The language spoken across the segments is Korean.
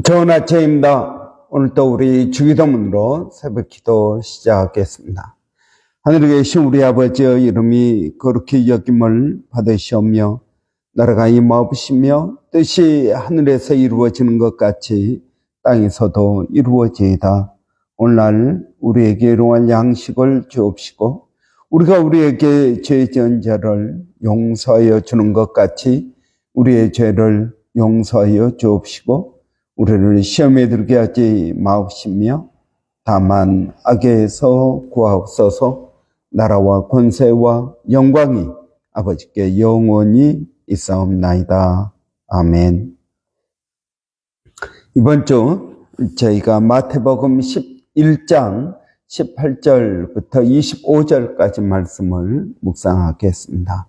좋은 아침입니다. 오늘도 우리 주기도문으로 새벽기도 시작하겠습니다. 하늘에 계신 우리 아버지의 이름이 거룩히 여김을 받으시오며 나라가 임하옵시며 뜻이 하늘에서 이루어지는 것 같이 땅에서도 이루어지이다. 오늘날 우리에게 일용할 양식을 주옵시고 우리가 우리에게 죄 지은 자를 용서하여 주는 것 같이 우리의 죄를 용서하여 주옵시고 우리를 시험에 들게 하지 마옵시며 다만 악에서 구하옵소서. 나라와 권세와 영광이 아버지께 영원히 있사옵나이다. 아멘. 이번 주 저희가 마태복음 11장 18절부터 25절까지 말씀을 묵상하겠습니다.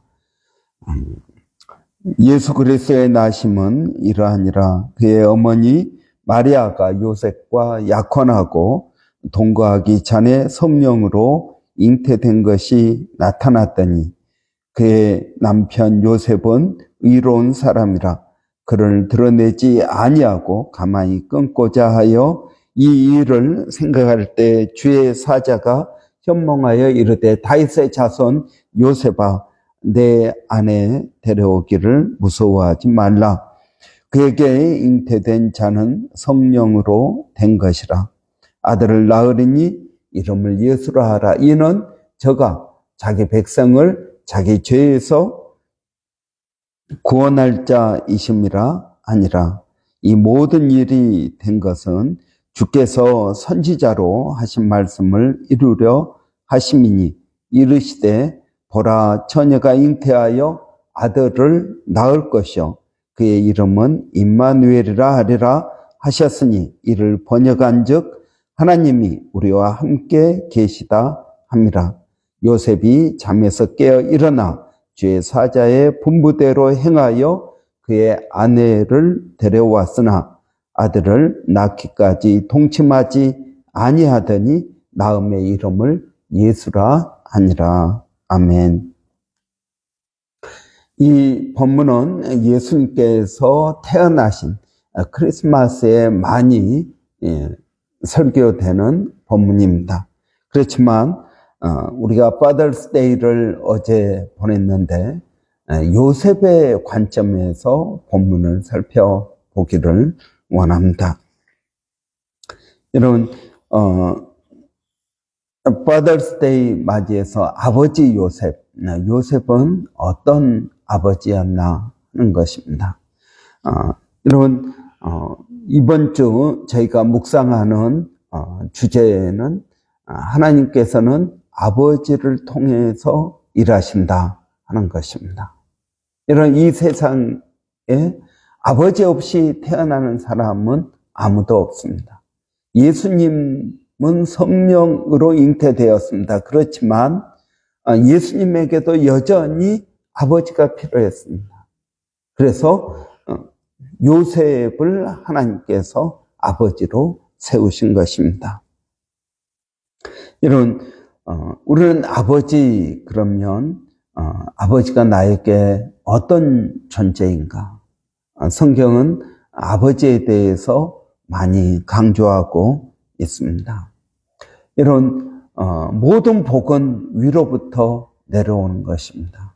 예수 그리스도의 나심은 이러하니라. 그의 어머니 마리아가 요셉과 약혼하고 동거하기 전에 성령으로 잉태된 것이 나타났더니 그의 남편 요셉은 의로운 사람이라 그를 드러내지 아니하고 가만히 끊고자 하여 이 일을 생각할 때 주의 사자가 현몽하여 이르되 다윗의 자손 요셉아 내 아내 데려오기를 무서워하지 말라. 그에게 잉태된 자는 성령으로 된 것이라. 아들을 낳으리니 이름을 예수라 하라. 이는 저가 자기 백성을 자기 죄에서 구원할 자이심이라 아니라. 이 모든 일이 된 것은 주께서 선지자로 하신 말씀을 이루려 하심이니 이르시되 보라 처녀가 잉태하여 아들을 낳을 것이요 그의 이름은 임마누엘이라 하리라 하셨으니 이를 번역한즉 하나님이 우리와 함께 계시다 함이라. 요셉이 잠에서 깨어 일어나 주의 사자의 분부대로 행하여 그의 아내를 데려왔으나 아들을 낳기까지 동침하지 아니하더니 낳음의 이름을 예수라 하니라. 아멘. 이 본문은 예수님께서 태어나신 크리스마스에 많이 설교되는 본문입니다. 그렇지만 우리가 Father's Day를 어제 보냈는데 요셉의 관점에서 본문을 살펴보기를 원합니다. 여러분 Father's Day 맞이해서 아버지 요셉, 요셉은 어떤 아버지였나 하는 것입니다. 여러분 이번 주 저희가 묵상하는 주제는 하나님께서는 아버지를 통해서 일하신다 하는 것입니다. 여러분 이 세상에 아버지 없이 태어나는 사람은 아무도 없습니다. 예수님은 성령으로 잉태되었습니다. 그렇지만 예수님에게도 여전히 아버지가 필요했습니다. 그래서 요셉을 하나님께서 아버지로 세우신 것입니다. 여러분 우리는 아버지 그러면 아버지가 나에게 어떤 존재인가? 성경은 아버지에 대해서 많이 강조하고 있습니다. 이런 모든 복은 위로부터 내려오는 것입니다.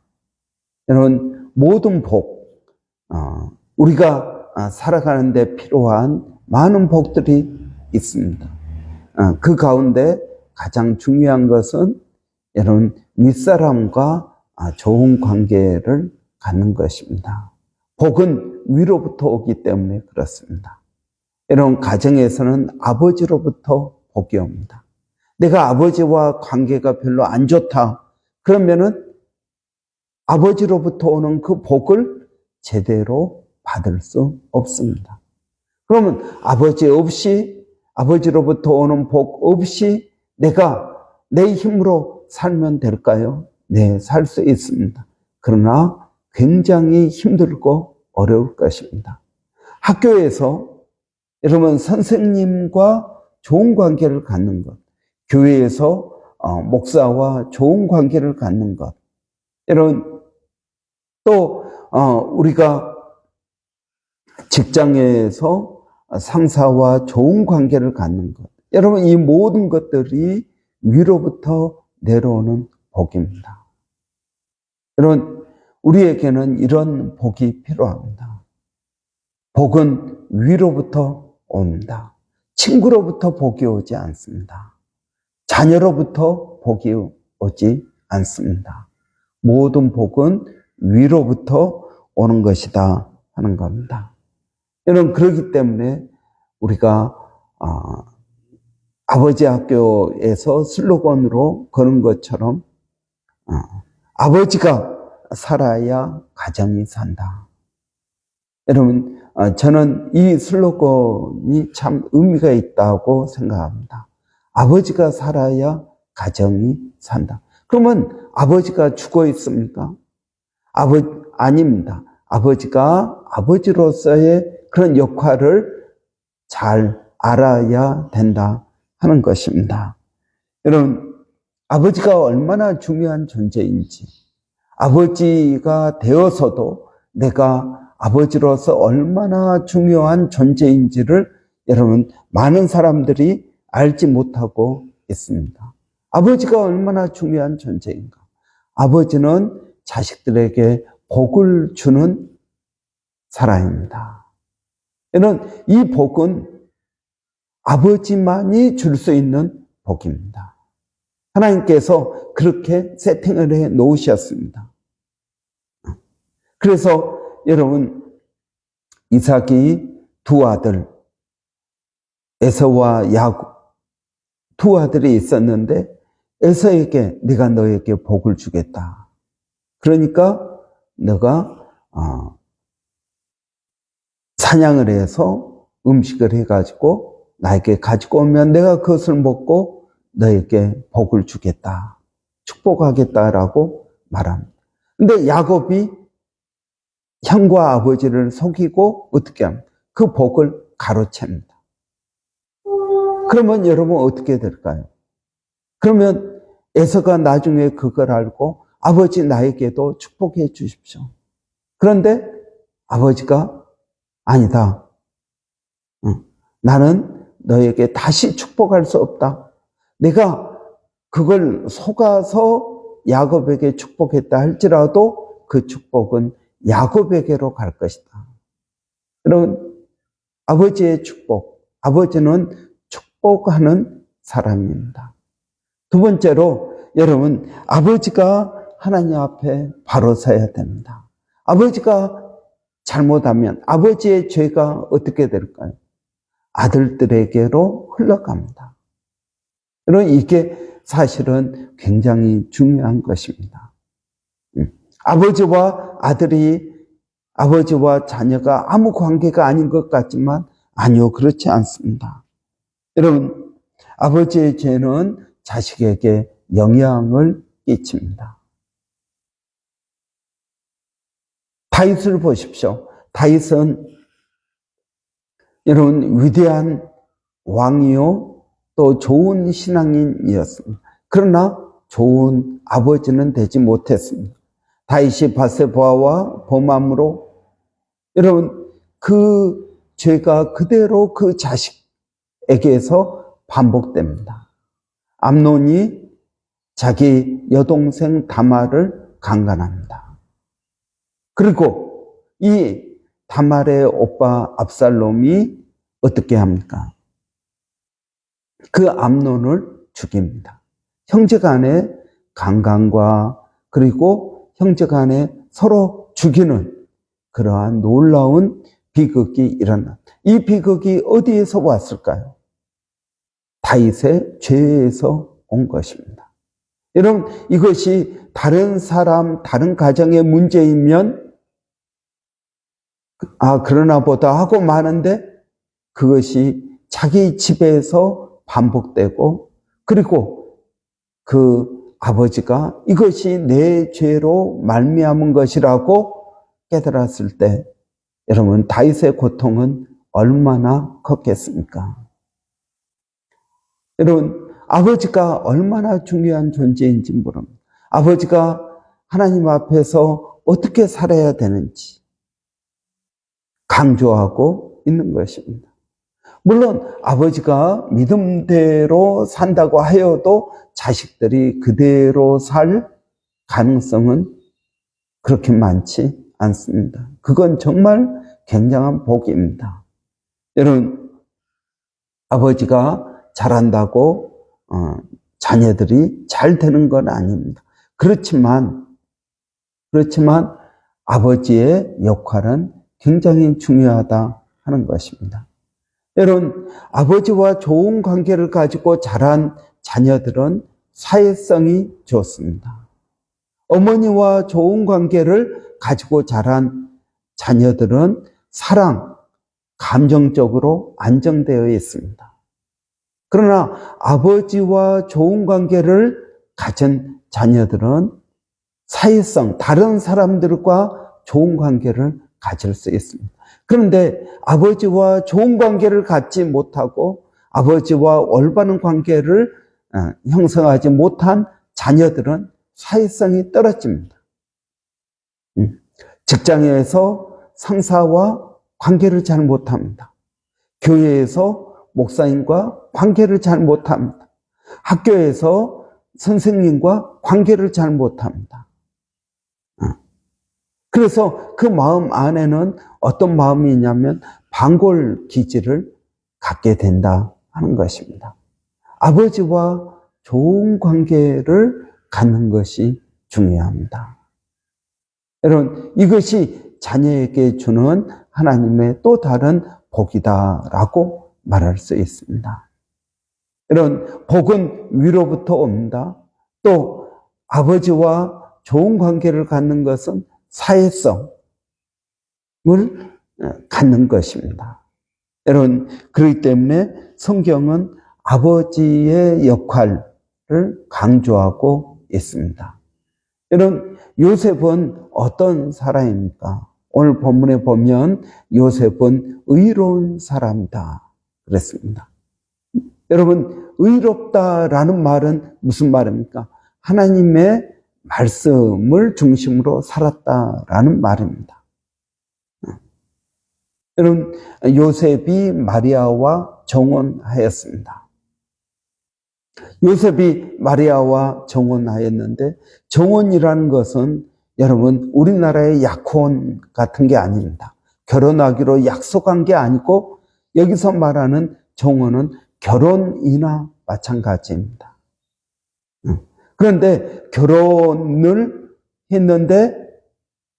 이런 모든 복, 우리가 살아가는 데 필요한 많은 복들이 있습니다. 그 가운데 가장 중요한 것은 여러분 윗사람과 좋은 관계를 갖는 것입니다. 복은 위로부터 오기 때문에 그렇습니다. 이런 가정에서는 아버지로부터 복이 옵니다. 내가 아버지와 관계가 별로 안 좋다. 그러면은 아버지로부터 오는 그 복을 제대로 받을 수 없습니다. 그러면 아버지 없이, 아버지로부터 오는 복 없이 내가 내 힘으로 살면 될까요? 네, 살 수 있습니다. 그러나 굉장히 힘들고 어려울 것입니다. 학교에서 여러분 선생님과 좋은 관계를 갖는 것, 교회에서 목사와 좋은 관계를 갖는 것, 여러분 또 우리가 직장에서 상사와 좋은 관계를 갖는 것. 여러분, 이 모든 것들이 위로부터 내려오는 복입니다. 여러분, 우리에게는 이런 복이 필요합니다. 복은 위로부터 옵니다. 친구로부터 복이 오지 않습니다. 자녀로부터 복이 오지 않습니다. 모든 복은 위로부터 오는 것이다 하는 겁니다. 여러분, 그렇기 때문에 우리가 아버지 학교에서 슬로건으로 거는 것처럼 아버지가 살아야 가정이 산다. 여러분, 저는 이 슬로건이 참 의미가 있다고 생각합니다. 아버지가 살아야 가정이 산다. 그러면 아버지가 죽어 있습니까? 아닙니다. 아버지가 아버지로서의 그런 역할을 잘 알아야 된다 하는 것입니다. 여러분, 아버지가 얼마나 중요한 존재인지, 아버지가 되어서도 내가 아버지로서 얼마나 중요한 존재인지를 여러분, 많은 사람들이 알지 못하고 있습니다. 아버지가 얼마나 중요한 존재인가? 아버지는 자식들에게 복을 주는 사람입니다. 여러분, 이 복은 아버지만이 줄 수 있는 복입니다. 하나님께서 그렇게 세팅을 해 놓으셨습니다. 그래서 여러분, 이삭이 두 아들, 에서와 야곱, 두 아들이 있었는데 에서에게 내가 너에게 복을 주겠다. 그러니까 너가 사냥을 해서 음식을 해가지고 나에게 가지고 오면 내가 그것을 먹고 너에게 복을 주겠다. 축복하겠다라고 말합니다. 근데 야곱이 형과 아버지를 속이고 어떻게 합니까? 그 복을 가로챕니다. 그러면 여러분 어떻게 될까요? 그러면 에서가 나중에 그걸 알고 아버지 나에게도 축복해 주십시오. 그런데 아버지가 아니다. 나는 너에게 다시 축복할 수 없다. 내가 그걸 속아서 야곱에게 축복했다 할지라도 그 축복은 야곱에게로 갈 것이다. 여러분, 아버지의 축복, 아버지는 축복하는 사람입니다. 두 번째로 여러분, 아버지가 하나님 앞에 바로 서야 됩니다. 아버지가 잘못하면 아버지의 죄가 어떻게 될까요? 아들들에게로 흘러갑니다. 여러분, 이게 사실은 굉장히 중요한 것입니다. 아버지와 자녀가 아무 관계가 아닌 것 같지만 아니요, 그렇지 않습니다. 여러분, 아버지의 죄는 자식에게 영향을 끼칩니다. 다윗을 보십시오. 다윗은 여러분 위대한 왕이요 또 좋은 신앙인이었습니다. 그러나 좋은 아버지는 되지 못했습니다. 다윗이 밧세바와 범함으로 여러분 그 죄가 그대로 그 자식에게서 반복됩니다. 암논이 자기 여동생 다말을 강간합니다. 그리고 이 다말의 오빠 압살롬이 어떻게 합니까? 그 암논을 죽입니다. 형제간의 강간과 그리고 형제간에 서로 죽이는 그러한 놀라운 비극이 일어났다. 이 비극이 어디에서 왔을까요? 다윗의 죄에서 온 것입니다. 여러분, 이것이 다른 사람, 다른 가정의 문제이면 그러나 보다 하고 마는데 그것이 자기 집에서 반복되고 그리고 그 아버지가 이것이 내 죄로 말미암은 것이라고 깨달았을 때 여러분 다윗의 고통은 얼마나 컸겠습니까? 여러분 아버지가 얼마나 중요한 존재인지 모릅니다. 아버지가 하나님 앞에서 어떻게 살아야 되는지 강조하고 있는 것입니다. 물론 아버지가 믿음대로 산다고 하여도 자식들이 그대로 살 가능성은 그렇게 많지 않습니다. 그건 정말 굉장한 복입니다. 여러분, 아버지가 잘한다고 자녀들이 잘 되는 건 아닙니다. 그렇지만 아버지의 역할은 굉장히 중요하다 하는 것입니다. 여러분, 아버지와 좋은 관계를 가지고 자란 자녀들은 사회성이 좋습니다. 어머니와 좋은 관계를 가지고 자란 자녀들은 사랑, 감정적으로 안정되어 있습니다. 그러나 아버지와 좋은 관계를 가진 자녀들은 사회성, 다른 사람들과 좋은 관계를 가질 수 있습니다. 그런데 아버지와 좋은 관계를 갖지 못하고 아버지와 올바른 관계를 형성하지 못한 자녀들은 사회성이 떨어집니다. 직장에서 상사와 관계를 잘 못합니다. 교회에서 목사님과 관계를 잘 못합니다. 학교에서 선생님과 관계를 잘 못합니다. 그래서 그 마음 안에는 어떤 마음이 있냐면 방골 기질을 갖게 된다 하는 것입니다. 아버지와 좋은 관계를 갖는 것이 중요합니다. 여러분, 이것이 자녀에게 주는 하나님의 또 다른 복이다라고 말할 수 있습니다. 여러분, 복은 위로부터 옵니다. 또 아버지와 좋은 관계를 갖는 것은 사회성을 갖는 것입니다. 여러분, 그렇기 때문에 성경은 아버지의 역할을 강조하고 있습니다. 여러분, 요셉은 어떤 사람입니까? 오늘 본문에 보면 요셉은 의로운 사람이다 그랬습니다. 여러분, 의롭다라는 말은 무슨 말입니까? 하나님의 말씀을 중심으로 살았다라는 말입니다. 여러분, 요셉이 마리아와 정혼하였습니다. 요셉이 마리아와 정혼하였는데 정혼이라는 것은 여러분 우리나라의 약혼 같은 게 아닙니다. 결혼하기로 약속한 게 아니고 여기서 말하는 정혼은 결혼이나 마찬가지입니다. 그런데 결혼을 했는데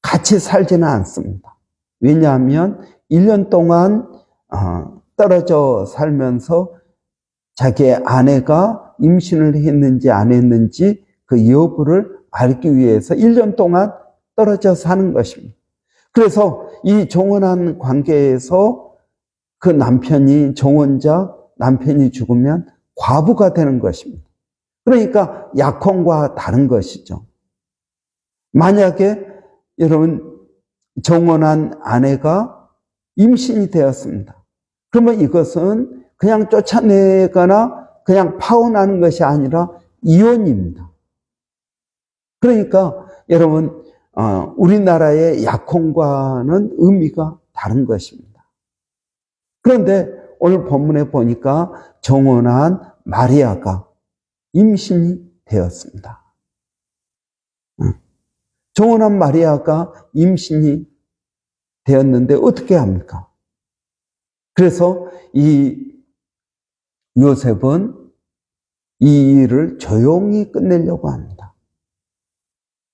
같이 살지는 않습니다. 왜냐하면 1년 동안 떨어져 살면서 자기의 아내가 임신을 했는지 안 했는지 그 여부를 알기 위해서 1년 동안 떨어져 사는 것입니다. 그래서 이 정혼한 관계에서 그 남편이 정혼자, 남편이 죽으면 과부가 되는 것입니다. 그러니까 약혼과 다른 것이죠. 만약에 여러분 정혼한 아내가 임신이 되었습니다. 그러면 이것은 그냥 쫓아내거나 그냥 파혼하는 것이 아니라 이혼입니다. 그러니까 여러분 우리나라의 약혼과는 의미가 다른 것입니다. 그런데 오늘 본문에 보니까 정혼한 마리아가 임신이 되었습니다. 정혼한 마리아가 임신이 되었는데 어떻게 합니까? 그래서 이 요셉은 이 일을 조용히 끝내려고 합니다.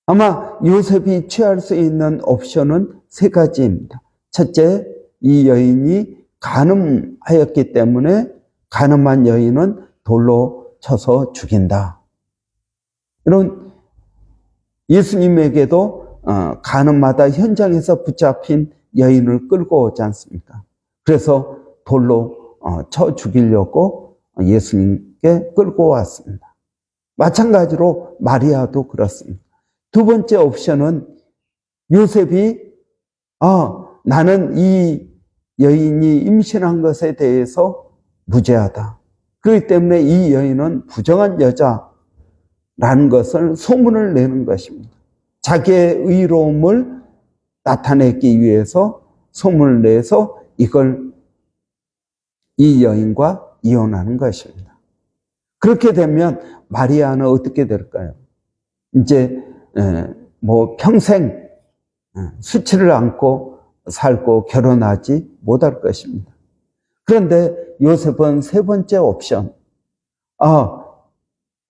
아마 요셉이 취할 수 있는 옵션은 3가지입니다. 첫째, 이 여인이 간음하였기 때문에 간음한 여인은 돌로 쳐서 죽인다. 여러분, 예수님에게도 간음마다 현장에서 붙잡힌 여인을 끌고 오지 않습니까? 그래서 돌로 쳐 죽이려고 예수님께 끌고 왔습니다. 마찬가지로 마리아도 그렇습니다. 두 번째 옵션은 요셉이 나는 이 여인이 임신한 것에 대해서 무죄하다. 그렇기 때문에 이 여인은 부정한 여자라는 것을 소문을 내는 것입니다. 자기의 의로움을 나타내기 위해서 소문을 내서 이걸 이 여인과 이혼하는 것입니다. 그렇게 되면 마리아는 어떻게 될까요? 이제 평생 수치를 안고 살고 결혼하지 못할 것입니다. 그런데 요셉은 세 번째 옵션,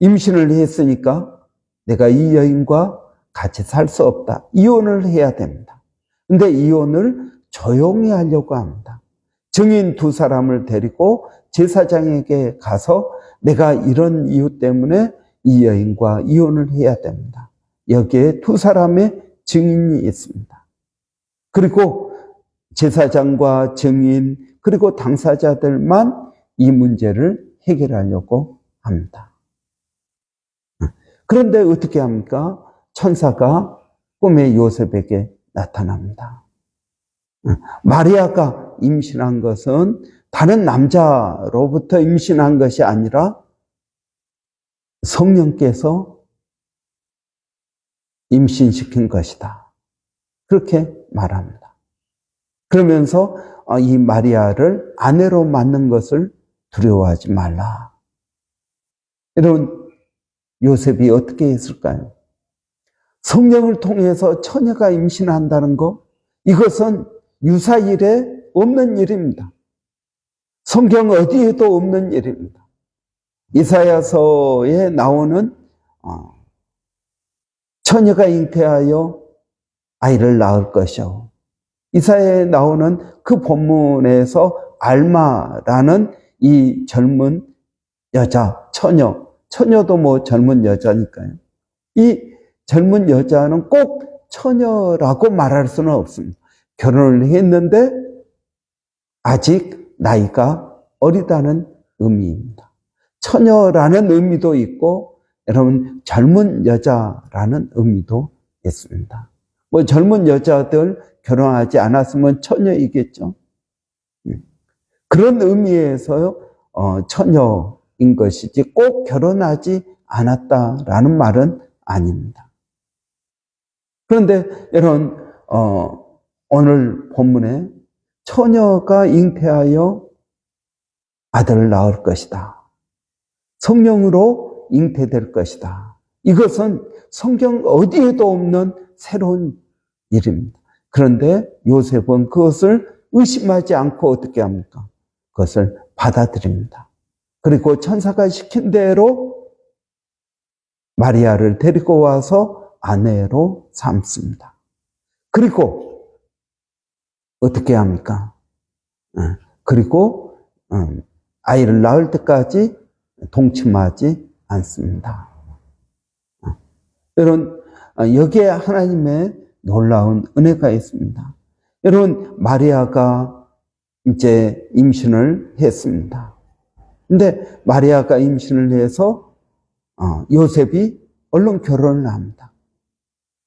임신을 했으니까 내가 이 여인과 같이 살 수 없다. 이혼을 해야 됩니다. 근데 이혼을 조용히 하려고 합니다. 증인 두 사람을 데리고 제사장에게 가서 내가 이런 이유 때문에 이 여인과 이혼을 해야 됩니다. 여기에 두 사람의 증인이 있습니다. 그리고 제사장과 증인 그리고 당사자들만 이 문제를 해결하려고 합니다. 그런데 어떻게 합니까? 천사가 꿈에 요셉에게 나타납니다. 마리아가 임신한 것은 다른 남자로부터 임신한 것이 아니라 성령께서 임신시킨 것이다. 그렇게 말합니다. 그러면서 이 마리아를 아내로 맞는 것을 두려워하지 말라. 여러분, 요셉이 어떻게 했을까요? 성령을 통해서 처녀가 임신한다는 것, 이것은 유사일에 없는 일입니다. 성경 어디에도 없는 일입니다. 이사야서에 나오는 처녀가 잉태하여 아이를 낳을 것이요. 이사야에 나오는 그 본문에서 알마라는 이 젊은 여자, 처녀도 젊은 여자니까요. 이 젊은 여자는 꼭 처녀라고 말할 수는 없습니다. 결혼을 했는데 아직 나이가 어리다는 의미입니다. 처녀라는 의미도 있고 여러분 젊은 여자라는 의미도 있습니다. 젊은 여자들 결혼하지 않았으면 처녀이겠죠. 그런 의미에서 처녀인 것이지 꼭 결혼하지 않았다라는 말은 아닙니다. 그런데 여러분 오늘 본문에 처녀가 잉태하여 아들을 낳을 것이다. 성령으로 잉태될 것이다. 이것은 성경 어디에도 없는 새로운 일입니다. 그런데 요셉은 그것을 의심하지 않고 어떻게 합니까? 그것을 받아들입니다. 그리고 천사가 시킨 대로 마리아를 데리고 와서 아내로 삼습니다. 그리고 어떻게 합니까? 그리고 아이를 낳을 때까지 동침하지 않습니다. 여러분, 여기에 하나님의 놀라운 은혜가 있습니다. 여러분, 마리아가 이제 임신을 했습니다. 근데 마리아가 임신을 해서 요셉이 얼른 결혼을 합니다.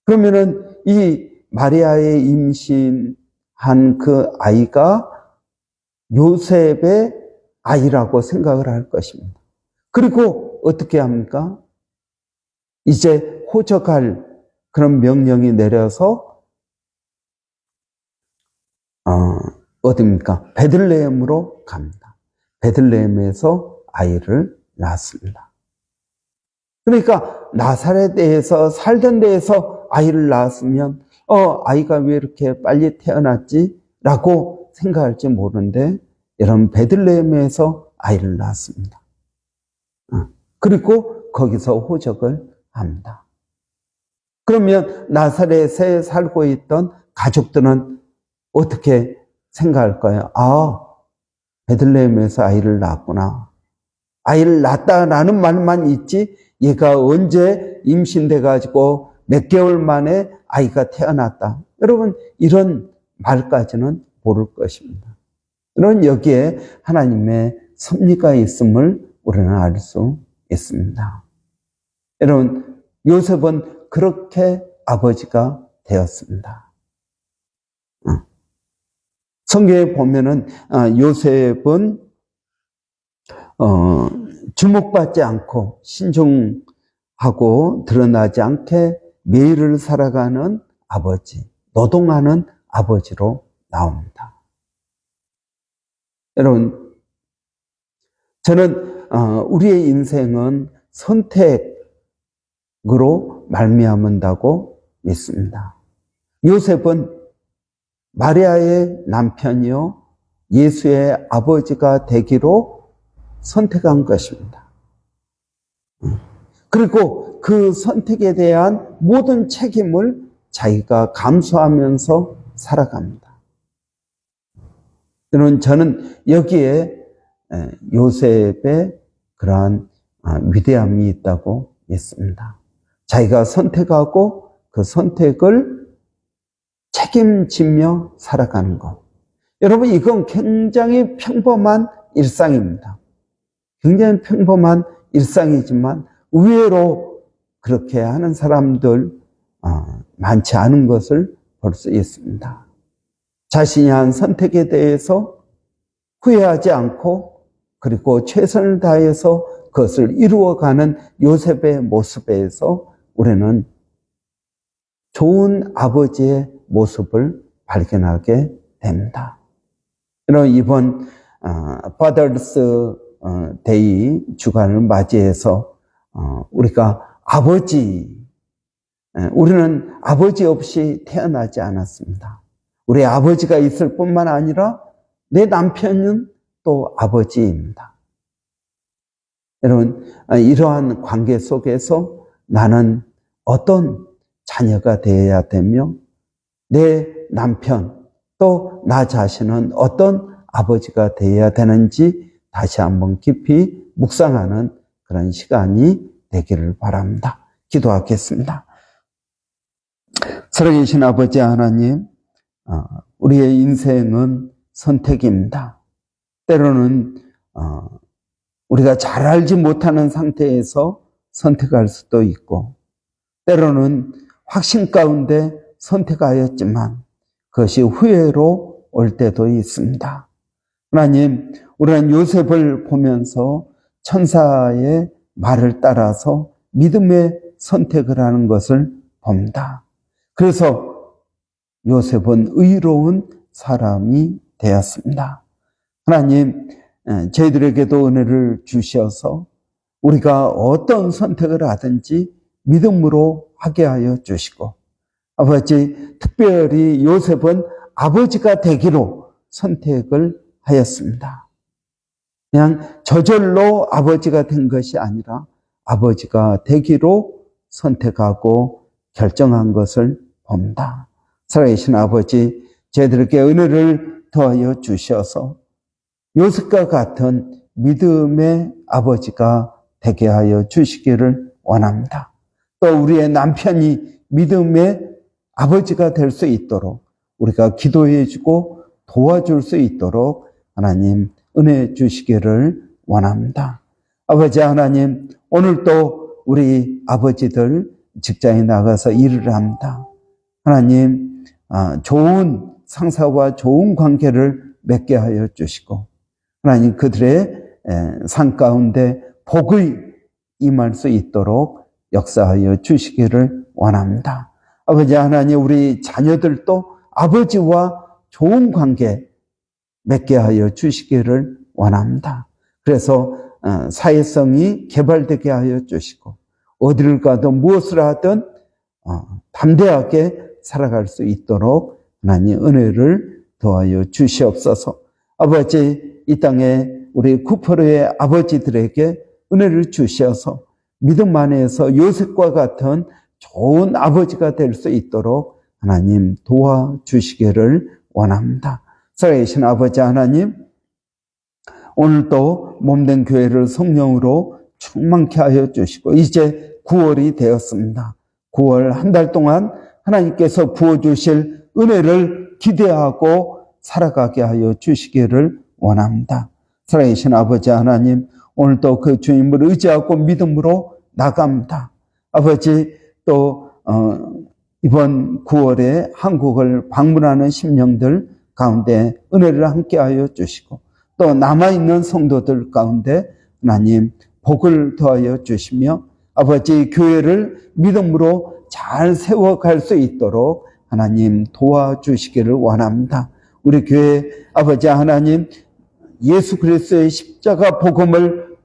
그러면은 이 마리아의 임신한 그 아이가 요셉의 아이라고 생각을 할 것입니다. 그리고 어떻게 합니까? 이제 호적할 그런 명령이 내려서 어디입니까? 베들레헴으로 갑니다. 베들레헴에서 아이를 낳았습니다. 그러니까 나사렛에서 살던 데에서 아이를 낳았으면 아이가 왜 이렇게 빨리 태어났지? 라고 생각할지 모르는데 여러분 베들레헴에서 아이를 낳았습니다. 그리고 거기서 호적을 합니다. 그러면 나사렛에 살고 있던 가족들은 어떻게 생각할까요? 베들레헴에서 아이를 낳았구나. 아이를 낳았다라는 말만 있지 얘가 언제 임신돼가지고 몇 개월 만에 아이가 태어났다. 여러분 이런 말까지는 모를 것입니다. 여러분 여기에 하나님의 섭리가 있음을 우리는 알 수 있습니다. 여러분 요셉은 그렇게 아버지가 되었습니다. 성경에 보면은 요셉은 주목받지 않고 신중하고 드러나지 않게 매일을 살아가는 아버지, 노동하는 아버지로 나옵니다. 여러분 저는 우리의 인생은 선택으로 말미암는다고 믿습니다. 요셉은 마리아의 남편이요 예수의 아버지가 되기로 선택한 것입니다. 그리고 그 선택에 대한 모든 책임을 자기가 감수하면서 살아갑니다. 저는 여기에 요셉의 그러한 위대함이 있다고 믿습니다. 자기가 선택하고 그 선택을 책임지며 살아가는 것. 여러분, 이건 굉장히 평범한 일상입니다. 굉장히 평범한 일상이지만 의외로 그렇게 하는 사람들 많지 않은 것을 볼 수 있습니다. 자신이 한 선택에 대해서 후회하지 않고 그리고 최선을 다해서 그것을 이루어가는 요셉의 모습에서 우리는 좋은 아버지의 모습을 발견하게 됩니다. 이번 Father's Day 주간을 맞이해서 우리가 우리는 아버지 없이 태어나지 않았습니다. 우리 아버지가 있을 뿐만 아니라 내 남편은 또 아버지입니다. 여러분, 이러한 관계 속에서 나는 어떤 자녀가 되어야 되며 내 남편 또 나 자신은 어떤 아버지가 되어야 되는지 다시 한번 깊이 묵상하는 그런 시간이 되기를 바랍니다. 기도하겠습니다. 살아계신 아버지 하나님, 우리의 인생은 선택입니다. 때로는 우리가 잘 알지 못하는 상태에서 선택할 수도 있고 때로는 확신 가운데 선택하였지만 그것이 후회로 올 때도 있습니다. 하나님, 우리는 요셉을 보면서 천사의 말을 따라서 믿음의 선택을 하는 것을 봅니다. 그래서 요셉은 의로운 사람이 되었습니다. 하나님, 저희들에게도 은혜를 주셔서 우리가 어떤 선택을 하든지 믿음으로 하게 하여 주시고, 아버지, 특별히 요셉은 아버지가 되기로 선택을 하였습니다. 그냥 저절로 아버지가 된 것이 아니라 아버지가 되기로 선택하고 결정한 것을 봅니다. 살아계신 아버지, 저희들에게 은혜를 더하여 주셔서 요셉과 같은 믿음의 아버지가 되게 하여 주시기를 원합니다. 또 우리의 남편이 믿음의 아버지가 될 수 있도록 우리가 기도해 주고 도와줄 수 있도록 하나님 은혜 주시기를 원합니다. 아버지 하나님, 오늘도 우리 아버지들 직장에 나가서 일을 합니다. 하나님, 좋은 상사와 좋은 관계를 맺게 하여 주시고 하나님 그들의 삶 가운데 복이 임할 수 있도록 역사하여 주시기를 원합니다. 아버지 하나님, 우리 자녀들도 아버지와 좋은 관계 맺게 하여 주시기를 원합니다. 그래서 사회성이 개발되게 하여 주시고 어디를 가든 무엇을 하든 담대하게 살아갈 수 있도록 하나님 은혜를 더하여 주시옵소서. 아버지, 이 땅에 우리 쿠퍼르의 아버지들에게 은혜를 주셔서 믿음 안에서 요셉과 같은 좋은 아버지가 될 수 있도록 하나님 도와주시기를 원합니다. 살아계신 아버지 하나님, 오늘도 몸된 교회를 성령으로 충만케 하여 주시고 이제 9월이 되었습니다. 9월 한 달 동안 하나님께서 부어주실 은혜를 기대하고 살아가게 하여 주시기를 원합니다. 살아계신 아버지 하나님, 오늘도 그 주님을 의지하고 믿음으로 나갑니다. 아버지, 또 이번 9월에 한국을 방문하는 심령들 가운데 은혜를 함께 하여 주시고 또 남아있는 성도들 가운데 하나님 복을 더하여 주시며 아버지 교회를 믿음으로 잘 세워갈 수 있도록 하나님 도와주시기를 원합니다. 우리 교회 아버지 하나님, 예수 그리스도의 십자가 복음을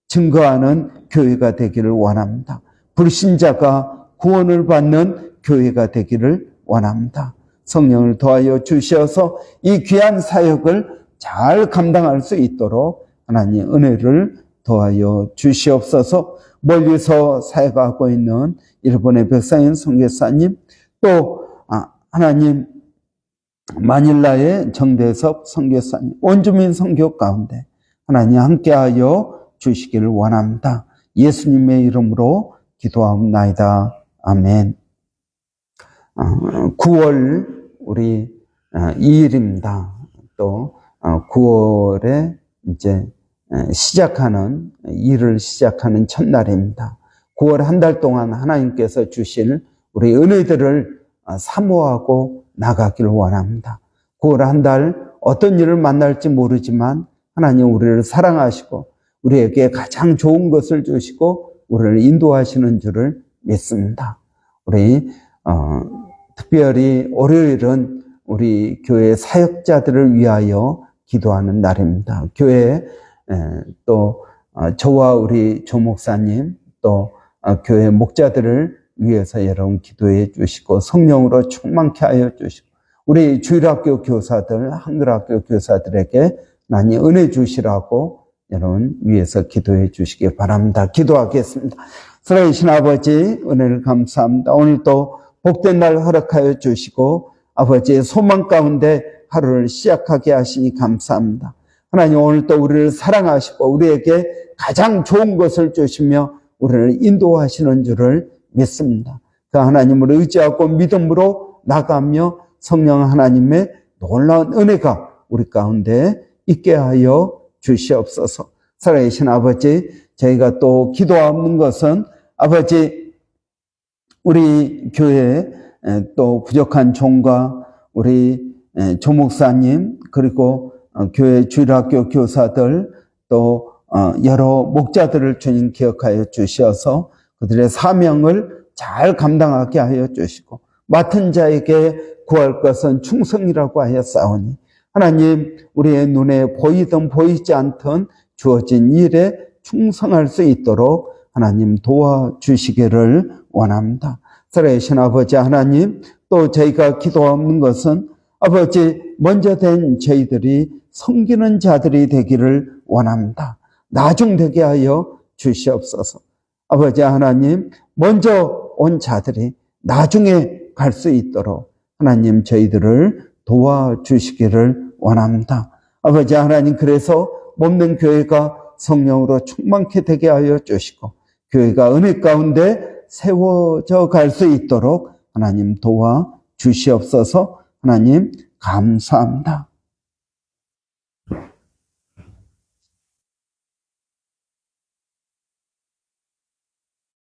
증거하는 교회가 되기를 원합니다. 불신자가 구원을 받는 교회가 되기를 원합니다. 성령을 더하여 주셔서 이 귀한 사역을 잘 감당할 수 있도록 하나님 은혜를 더하여 주시옵소서. 멀리서 사역하고 있는 일본의 백상현 선교사님, 또 하나님 마닐라의 정대섭 선교사님, 원주민 선교 가운데 하나님 함께하여 주시기를 원합니다. 예수님의 이름으로 기도하옵나이다. 아멘. 9월 우리 2일입니다. 또 9월에 이제 시작하는 일을 시작하는 첫날입니다. 9월 한 달 동안 하나님께서 주실 우리 은혜들을 사모하고 나가기를 원합니다. 9월 한 달 어떤 일을 만날지 모르지만 하나님 우리를 사랑하시고 우리에게 가장 좋은 것을 주시고 우리를 인도하시는 줄을 믿습니다. 우리 특별히 월요일은 우리 교회 사역자들을 위하여 기도하는 날입니다. 교회에 또 저와 우리 조 목사님 또 교회 목자들을 위해서 여러분 기도해 주시고 성령으로 충만케 하여 주시고 우리 주일학교 교사들, 한글학교 교사들에게 많이 은혜 주시라고 여러분 위해서 기도해 주시기 바랍니다. 기도하겠습니다. 살아계신 아버지 은혜를 감사합니다. 오늘도 복된 날 허락하여 주시고 아버지의 소망 가운데 하루를 시작하게 하시니 감사합니다. 하나님 오늘 또 우리를 사랑하시고 우리에게 가장 좋은 것을 주시며 우리를 인도하시는 줄을 믿습니다. 그 하나님을 의지하고 믿음으로 나가며 성령 하나님의 놀라운 은혜가 우리 가운데 있게 하여 주시옵소서. 살아계신 아버지, 저희가 또 기도하는 것은 아버지 우리 교회에 또 부족한 종과 우리 조 목사님 그리고 교회 주일학교 교사들 또 여러 목자들을 주님 기억하여 주셔서 그들의 사명을 잘 감당하게 하여 주시고 맡은 자에게 구할 것은 충성이라고 하여 싸우니 하나님 우리의 눈에 보이든 보이지 않든 주어진 일에 충성할 수 있도록 하나님 도와주시기를 원합니다. 살아계신 아버지 하나님, 또 저희가 기도하는 것은 아버지 먼저 된 저희들이 섬기는 자들이 되기를 원합니다. 나중되게 하여 주시옵소서. 아버지 하나님, 먼저 온 자들이 나중에 갈 수 있도록 하나님 저희들을 도와주시기를 원합니다. 아버지 하나님, 그래서 몸된 교회가 성령으로 충만케 되게 하여 주시고 교회가 은혜 가운데 세워져 갈 수 있도록 하나님 도와주시옵소서. 하나님 감사합니다.